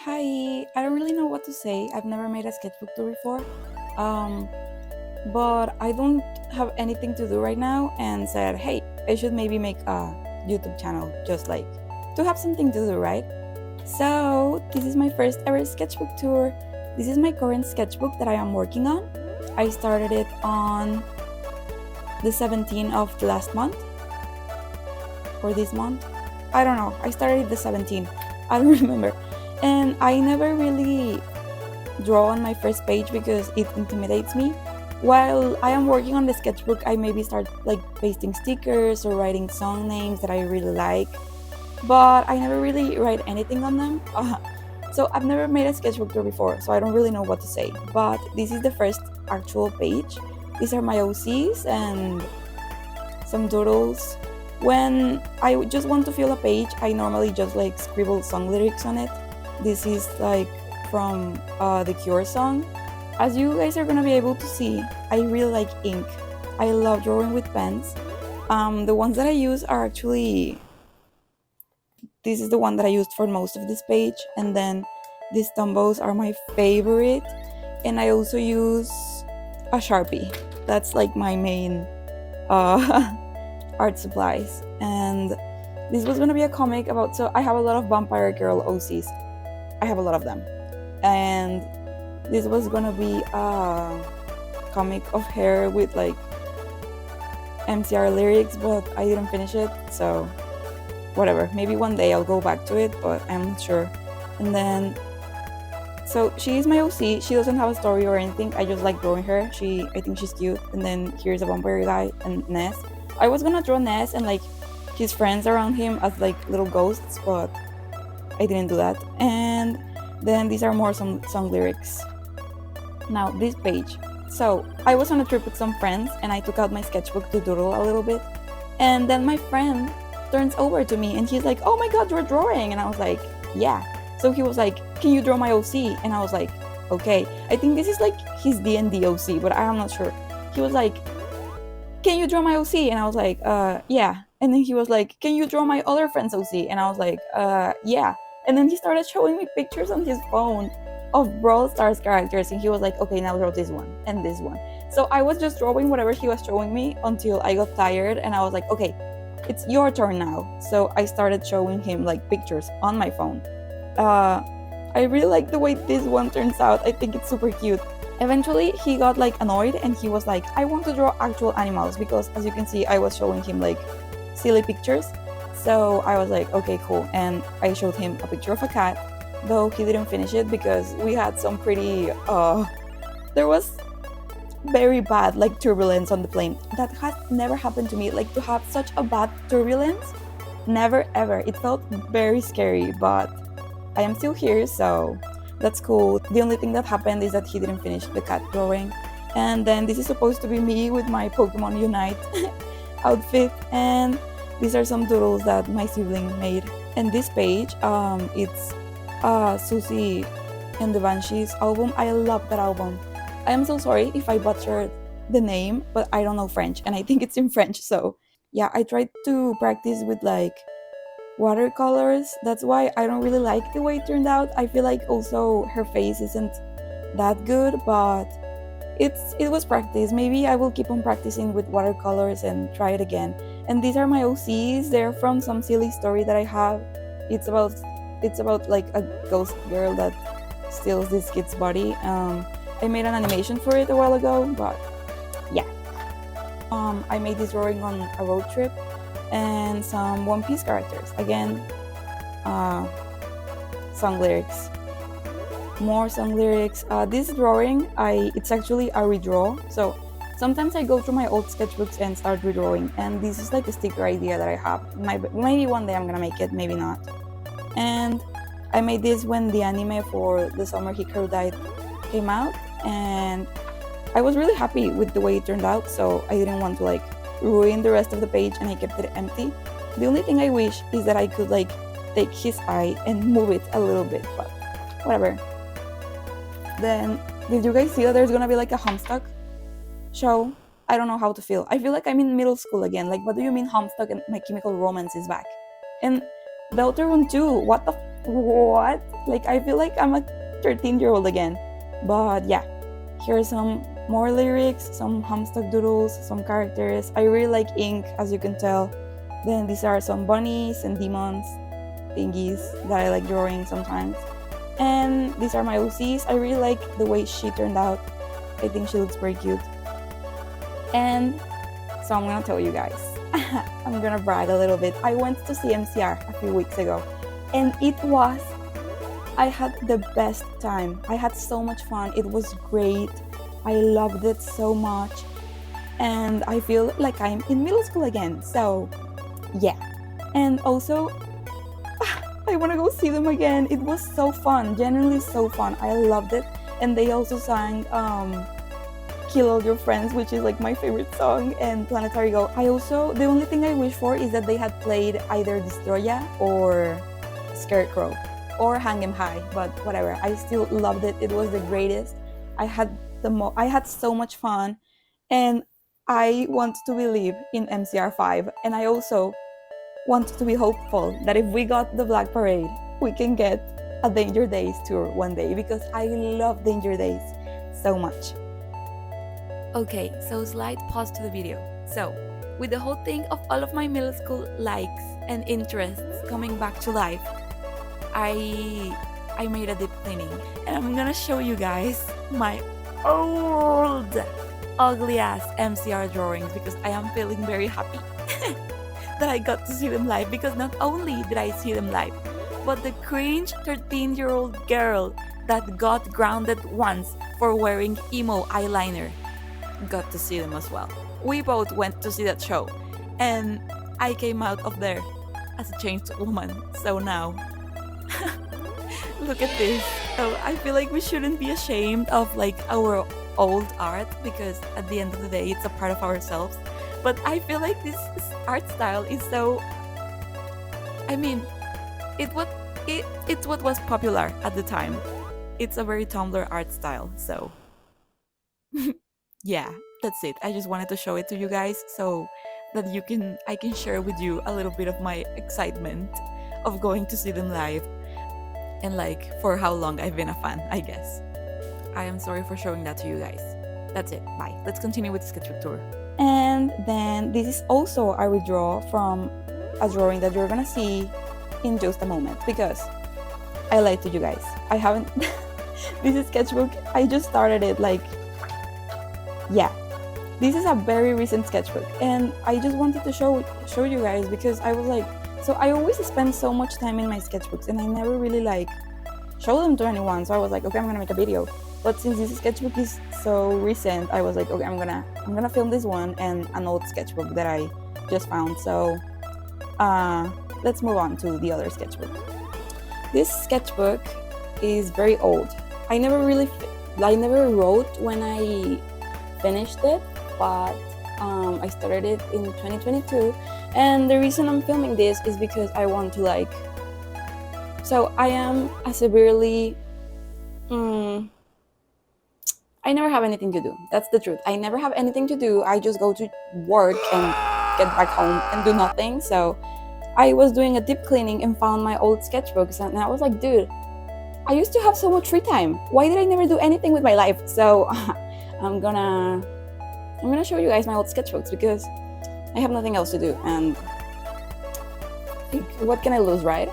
Hi, I don't really know what to say. I've never made a sketchbook tour before. Um, but I don't have anything to do right now and said, hey, I should maybe make a YouTube channel just like to have something to do, right? So, this is my first ever sketchbook tour. This is my current sketchbook that I am working on. I started it on the 17th of the last month or this month. I don't know. I started it the 17th. I don't remember. And I never really draw on my first page because it intimidates me. While I am working on the sketchbook, I maybe start like pasting stickers or writing song names that I really like, but I never really write anything on them. So I've never made a sketchbook tour before, so I don't really know what to say. But this is the first actual page. These are my OCs and some doodles. When I just want to fill a page, I normally just like scribble song lyrics on it. This is like from the Cure song. As you guys are gonna be able to see, I really like ink. I love drawing with pens. The ones that I use are actually, this is the one that I used for most of this page, and then these Tombos are my favorite. And I also use a Sharpie. That's like my main uh, art supplies. And this was gonna be a comic about, so I have a lot of Vampire Girl OCs. I have a lot of them. And this was gonna be a comic of her with like MCR lyrics, but I didn't finish it, so whatever. Maybe one day I'll go back to it, but I'm not sure. And then, so she is my OC. She doesn't have a story or anything. I just like drawing her. I think she's cute. And then here's a vampire guy and Ness. I was gonna draw Ness and like his friends around him as like little ghosts, but I didn't do that. And then these are more some song lyrics. Now this page. So I was on a trip with some friends and I took out my sketchbook to doodle a little bit. And then my friend turns over to me and he's like, "Oh my god, you're drawing." And I was like, "Yeah." So he was like, "Can you draw my OC?" And I was like, "Okay." I think this is like his D&D OC, but I am not sure. He was like, "Can you draw my OC?" And I was like, yeah." And then he was like, "Can you draw my other friend's OC?" And I was like, yeah." And then he started showing me pictures on his phone of Brawl Stars characters, and he was like, "Okay, now draw this one and this one." So I was just drawing whatever he was showing me until I got tired, and I was like, "Okay, it's your turn now." So I started showing him like pictures on my phone. I really like the way this one turns out. I think it's super cute. Eventually, he got like annoyed and he was like, "I want to draw actual animals," because as you can see, I was showing him like silly pictures. So I was like, "Okay, cool." And I showed him a picture of a cat, though he didn't finish it because we had some pretty, there was very bad like turbulence on the plane. That has never happened to me. Like to have such a bad turbulence, never ever. It felt very scary, but I am still here, so that's cool. The only thing that happened is that he didn't finish the cat drawing. And then this is supposed to be me with my Pokemon Unite outfit, and these are some doodles that my sibling made. And this page, it's Susie and the Banshees album. I love that album. I am so sorry if I butchered the name, but I don't know French, and I think it's in French. So yeah, I tried to practice with like watercolors. That's why I don't really like the way it turned out. I feel like also her face isn't that good, but it was practice. Maybe I will keep on practicing with watercolors and try it again. And these are my OCs. They're from some silly story that I have. It's about like a ghost girl that steals this kid's body. I made an animation for it a while ago, but yeah. I made this drawing on a road trip and some One Piece characters. Again, song lyrics. More song lyrics. This drawing, it's actually a redraw. So sometimes I go through my old sketchbooks and start redrawing. And this is like a sticker idea that I have. Maybe one day I'm gonna make it, maybe not. And I made this when the anime for The Summer Hikaru Died came out, and I was really happy with the way it turned out. So I didn't want to like ruin the rest of the page, and I kept it empty. The only thing I wish is that I could like take his eye and move it a little bit, but whatever. Then, did you guys see that there's gonna be like a Homestuck show? I don't know how to feel. I feel like I'm in middle school again. Like, what do you mean Homestuck and My Chemical Romance is back? And the other one too. What the what? Like, I feel like I'm a 13-year-old again. But yeah, here are some more lyrics, some Hamstock doodles, some characters. I really like ink, as you can tell. Then these are some bunnies and demons thingies that I like drawing sometimes. And these are my OCs. I really like the way she turned out. I think she looks very cute. And so I'm gonna tell you guys. I'm gonna brag a little bit. I went to see MCR a few weeks ago, and I had the best time. I had so much fun. It was great. I loved it so much. And I feel like I'm in middle school again. So, yeah. And also, I want to go see them again. It was so fun. Genuinely so fun. I loved it. And they also sang Kill All Your Friends, which is like my favorite song, and Planetary Go. The only thing I wish for is that they had played either Destroya or Scarecrow or Hang 'em High, but whatever. I still loved it. It was the greatest. I had so much fun, and I want to believe in MCR 5, and I also want to be hopeful that if we got the Black Parade, we can get a Danger Days tour one day, because I love Danger Days so much. Okay, so slight pause to the video. So, with the whole thing of all of my middle school likes and interests coming back to life, I made a deep cleaning, and I'm gonna show you guys my old ugly ass MCR drawings, because I am feeling very happy that I got to see them live, because not only did I see them live, but the cringe 13-year-old girl that got grounded once for wearing emo eyeliner got to see them as well. We both went to see that show, and I came out of there as a changed woman. So now look at this. So I feel like we shouldn't be ashamed of like our old art, because at the end of the day it's a part of ourselves. But I feel like this art style is so, I mean, it's what was popular at the time. It's a very Tumblr art style. So yeah, that's it. I just wanted to show it to you guys so that I can share with you a little bit of my excitement of going to see them live, and like for how long I've been a fan, I guess. I am sorry for showing that to you guys. That's it. Bye. Let's continue with the sketchbook tour. And then this is also a redraw from a drawing that you're gonna see in just a moment, because I lied to you guys. I haven't this is sketchbook. I just started it like, yeah, this is a very recent sketchbook, and I just wanted to show you guys, because I was like, so I always spend so much time in my sketchbooks, and I never really like show them to anyone. So I was like, okay, I'm gonna make a video. But since this sketchbook is so recent, I was like, okay, I'm gonna film this one and an old sketchbook that I just found. So let's move on to the other sketchbook. This sketchbook is very old. I never wrote when I finished it, but I started it in 2022, and the reason I'm filming this is because I want to like, so I am a severely I never have anything to do. That's the truth. I never have anything to do. I just go to work and get back home and do nothing. So I was doing a deep cleaning and found my old sketchbooks, and I was like, dude, I used to have so much free time. Why did I never do anything with my life? So I'm gonna show you guys my old sketchbooks, because I have nothing else to do, and like, what can I lose, right?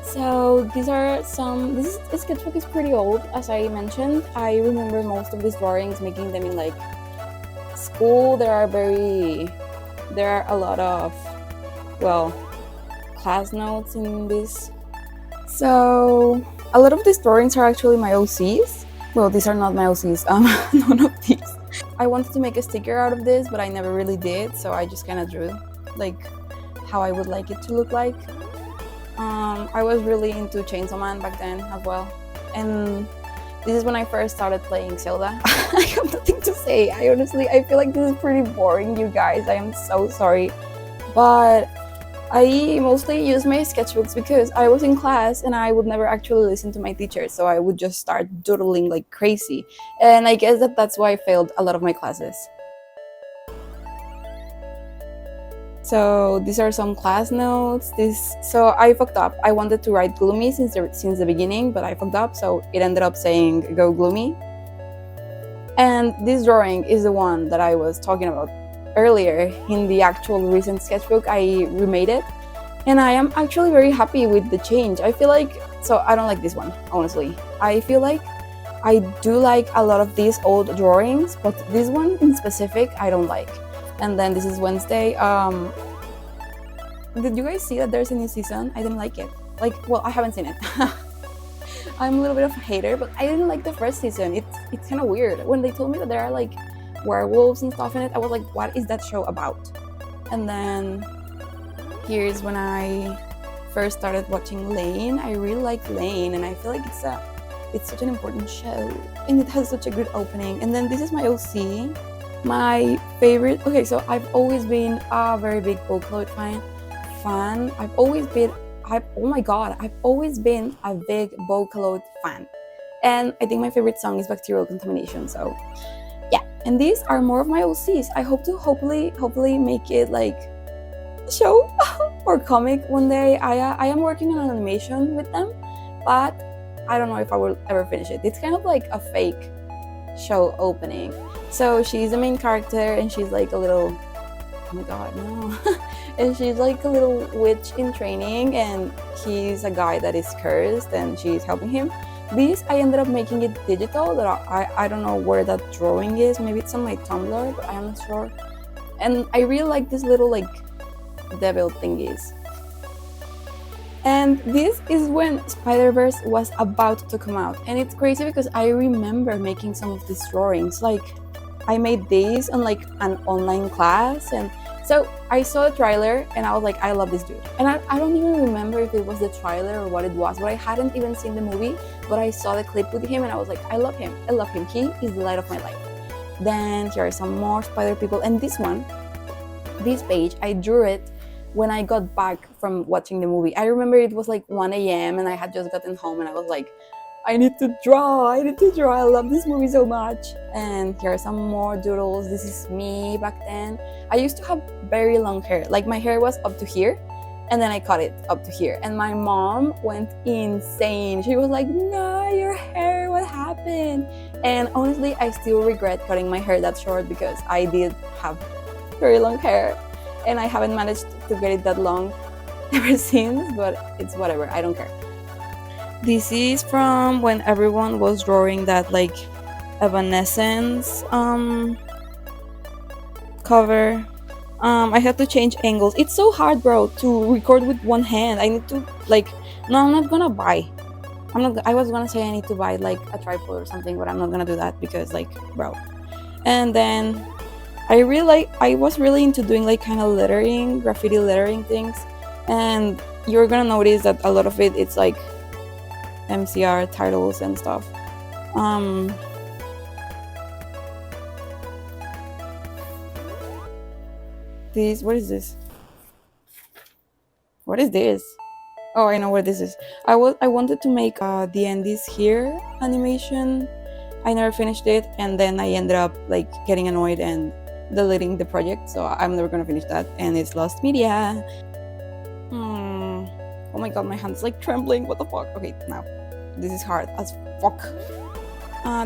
So this sketchbook is pretty old, as I mentioned. I remember most of these drawings, making them in like school. There are a lot of, well, class notes in this. So a lot of these drawings are actually my OCs. Well, these are not my OCs, none of these. I wanted to make a sticker out of this, but I never really did, so I just kind of drew like how I would like it to look like. I was really into Chainsaw Man back then as well, and this is when I first started playing Zelda. I have nothing to say. I feel like this is pretty boring, you guys. I am so sorry, but I mostly use my sketchbooks because I was in class and I would never actually listen to my teacher, so I would just start doodling like crazy, and I guess that's why I failed a lot of my classes. So these are some class notes. So I fucked up. I wanted to write gloomy since the beginning, but I fucked up, so it ended up saying go gloomy. And this drawing is the one that I was talking about earlier. In the actual recent sketchbook, I remade it, and I am actually very happy with the change. I feel like, so I don't like this one, honestly. I feel like I do like a lot of these old drawings, but this one in specific I don't like. And then this is Wednesday. Did you guys see that there's a new season? I didn't like it. Like, well, I haven't seen it. I'm a little bit of a hater, but I didn't like the first season. It's kind of weird. When they told me that there are like werewolves and stuff in it, I was like, what is that show about? And then here's when I first started watching Lane. I really like Lane, and I feel like it's such an important show, and it has such a good opening. And then this is my OC, my favorite. Okay, so I've always been a very big Vocaloid fan. I've always been a big Vocaloid fan. And I think my favorite song is Bacterial Contamination. So yeah, and these are more of my OCs. I hope to hopefully make it like a show or comic one day. I am working on an animation with them, but I don't know if I will ever finish it. It's kind of like a fake show opening. So she's the main character, and she's like a little, oh my god, no. And she's like a little witch in training, and he's a guy that is cursed, and she's helping him. This, I ended up making it digital. That I don't know where that drawing is. Maybe it's on my Tumblr, but I'm not sure. And I really like this little like devil thingies. And this is when Spider-Verse was about to come out. And it's crazy because I remember making some of these drawings. Like, I made these on like an online class, and so I saw the trailer and I was like, I love this dude. And I don't even remember if it was the trailer or what it was, but I hadn't even seen the movie, but I saw the clip with him and I was like, I love him. He is the light of my life. Then here are some more spider people. And this page, I drew it when I got back from watching the movie. I remember it was like 1 a.m. and I had just gotten home and I was like, I need to draw. I love this movie so much. And here are some more doodles. This is me back then. I used to have very long hair. Like, my hair was up to here, and then I cut it up to here. And my mom went insane. She was like, no, your hair, what happened? And honestly, I still regret cutting my hair that short because I did have very long hair, and I haven't managed to get it that long ever since, but it's whatever. I don't care. This is from when everyone was drawing that like Evanescence cover. I had to change angles. It's so hard, bro, to record with one hand. I need to like, no, I'm not gonna buy. I was gonna say I need to buy like a tripod or something, but I'm not gonna do that because like, bro. And then I was really into doing like kind of lettering, graffiti lettering things, and you're gonna notice that a lot of it's like MCR titles and stuff. What is this? What is this? Oh, I know what this is. I wanted to make the End is Here animation. I never finished it, and then I ended up like getting annoyed and deleting the project, so I'm never gonna finish that, and it's lost media. Oh my god, my hand's like trembling. What the fuck? Okay, now this is hard as fuck.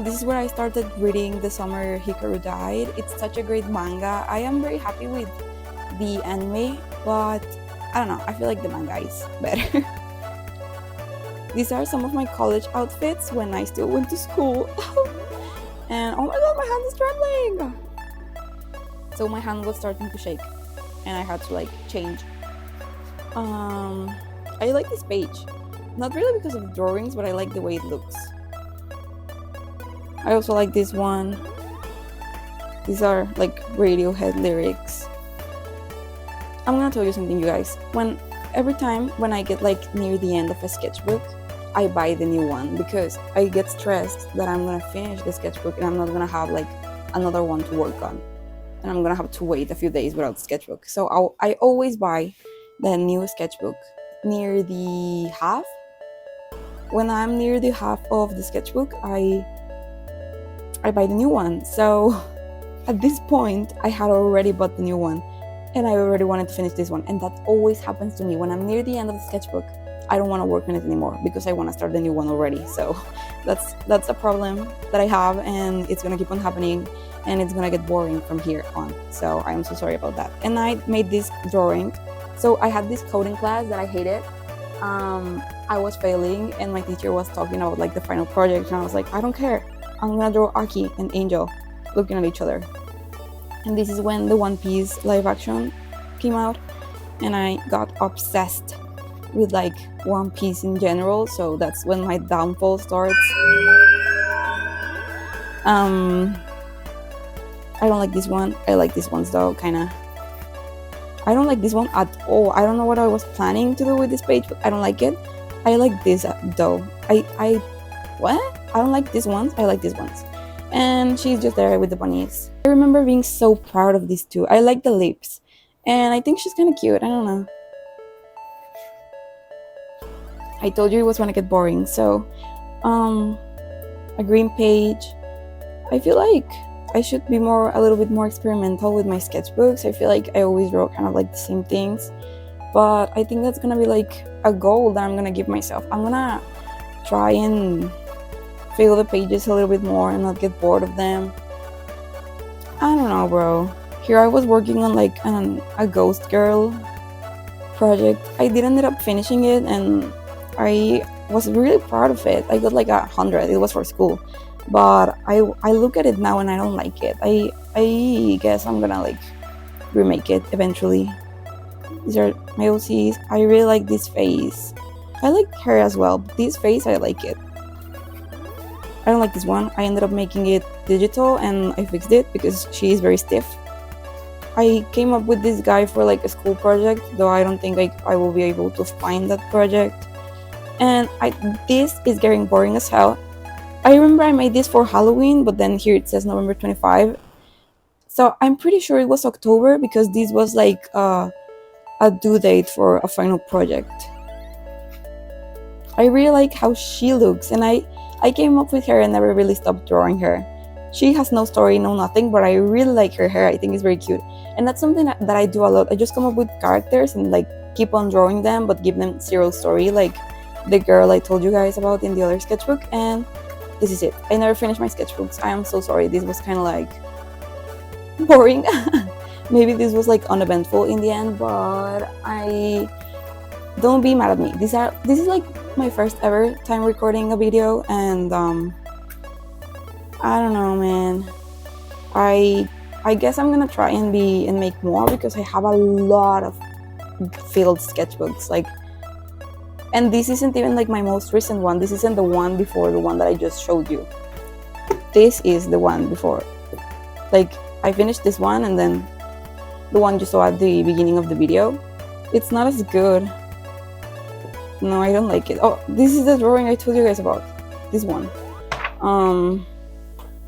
This is where I started reading The Summer Hikaru Died. It's such a great manga. I am very happy with the anime, but I don't know, I feel like the manga is better. These are some of my college outfits when I still went to school. And oh my god, my hand is trembling! So my hand was starting to shake, and I had to like change. I like this page. Not really because of the drawings, but I like the way it looks. I also like this one. These are like Radiohead lyrics. I'm gonna tell you something, you guys. Every time when I get like near the end of a sketchbook, I buy the new one because I get stressed that I'm gonna finish the sketchbook and I'm not gonna have like another one to work on, and I'm gonna have to wait a few days without the sketchbook. So I always buy the new sketchbook near the half. When I'm near the half of the sketchbook, I buy the new one. So at this point, I had already bought the new one, and I already wanted to finish this one. And that always happens to me when I'm near the end of the sketchbook. I don't want to work on it anymore because I want to start the new one already. So that's a problem that I have, and it's gonna keep on happening, and it's gonna get boring from here on. So I'm so sorry about that. And I made this drawing. So I had this coding class that I hated. I was failing, and my teacher was talking about like the final project, and I was like, I don't care. I'm gonna draw Aki and Angel looking at each other. And this is when the One Piece live action came out, and I got obsessed with like One Piece in general. So that's when my downfall starts. I don't like this one. I like this ones though, kinda. I don't like this one at all. I don't know what I was planning to do with this page, but I don't like it. I like this though. What? I don't like these ones. I like these ones. And she's just there with the bunnies. I remember being so proud of these two. I like the lips, and I think she's kind of cute. I don't know. I told you it was gonna get boring. So, a green page. I feel like I should be a little bit more experimental with my sketchbooks. I feel like I always draw kind of like the same things, but I think that's gonna be like a goal that I'm gonna give myself. I'm gonna try and fill the pages a little bit more and not get bored of them. I don't know, bro. Here I was working on like a ghost girl project. I did end up finishing it, and I was really proud of it. I got like 100. It was for school, but I look at it now and I don't like it. I guess I'm gonna like remake it eventually. These are my OCs. I really like this face. I like her as well, but this face, I like it. I don't like this one. I ended up making it digital, and I fixed it because she is very stiff. I came up with this guy for like a school project, though I don't think I will be able to find that project. And this is getting boring as hell. I remember I made this for Halloween, but then here it says November 25. So I'm pretty sure it was October because this was like a due date for a final project. I really like how she looks, and I came up with her and never really stopped drawing her. She has no story, no nothing, but I really like her hair. I think it's very cute. And that's something that I do a lot. I just come up with characters and like keep on drawing them, but give them zero story, like the girl I told you guys about in the other sketchbook. And this is it. I never finished my sketchbooks. I am so sorry. This was kind of like boring. Maybe this was like uneventful in the end, but don't be mad at me. This is like my first ever time recording a video, and I don't know, man. I guess I'm gonna try and make more because I have a lot of filled sketchbooks, like, and this isn't even like my most recent one. This isn't the one before the one that I just showed you. This is the one before. Like, I finished this one, and then the one you saw at the beginning of the video. It's not as good. No, I don't like it. Oh, this is the drawing I told you guys about. This one.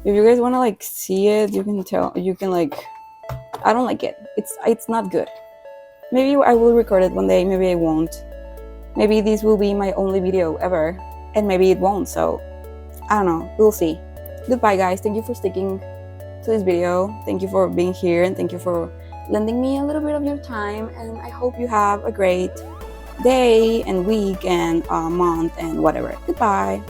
If you guys want to like see it, you can tell. You can like. I don't like it. It's not good. Maybe I will record it one day. Maybe I won't. Maybe this will be my only video ever, and maybe it won't. So I don't know. We'll see. Goodbye, guys. Thank you for sticking to this video. Thank you for being here, and thank you for lending me a little bit of your time. And I hope you have a great day and week and month and whatever. Goodbye.